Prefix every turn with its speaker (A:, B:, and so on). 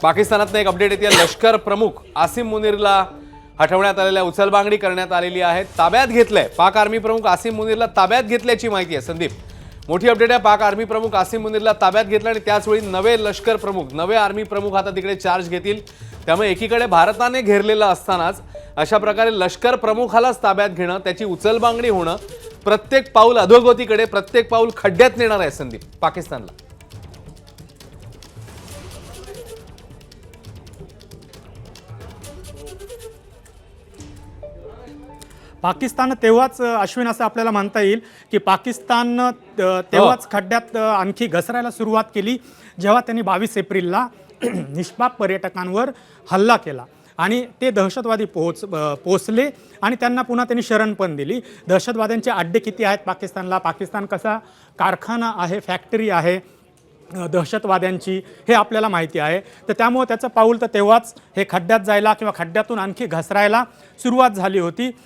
A: पाकिस्तानातनं एक अपडेट येते। लष्कर प्रमुख आसिम मुनीरला हटवण्यात आलेल्या उचलबांगडी करण्यात आलेली आहे। ताब्यात घेतलंय। पाक आर्मी प्रमुख आसिम मुनीरला ताब्यात घेतल्याची माहिती आहे। संदीप, मोठी अपडेट आहे। पाक आर्मी प्रमुख आसिम मुनीरला ताब्यात घेतलं आणि त्याचवेळी नवे लष्कर प्रमुख, नवे आर्मी प्रमुख आता तिकडे चार्ज घेतील। त्यामुळे एकीकडे भारताने घेरलेलं असतानाच अशा प्रकारे लष्कर प्रमुखालाच ताब्यात घेणं, त्याची उचलबांगडी होणं, प्रत्येक पाऊल अधोगतीकडे, प्रत्येक पाऊल खड्ड्यात नेणार आहे संदीप पाकिस्तानला।
B: पाकिस्तान तेव्हाच अश्विन असं आपल्याला म्हणता येईल की पाकिस्तान तेव्हाच खड्ड्यात आणखी घसरायला सुरुवात केली जेव्हा त्यांनी 22 एप्रिलला निष्पाप पर्यटकांवर हल्ला केला आणि ते दहशतवादी पोहोचले आणि त्यांना पुन्हा त्यांनी शरण पण दिली। दहशतवाद्यांचे अड्डे किती आहेत पाकिस्तानला, पाकिस्तान कसा कारखाना आहे, फॅक्टरी आहे दहशतवाद्यांची, हे आपल्याला माहिती आहे। तर त्यामुळे त्याचं पाऊल तर तेव्हाच हे खड्ड्यात जायला किंवा खड्ड्यातून आणखी घसरायला सुरुवात झाली होती।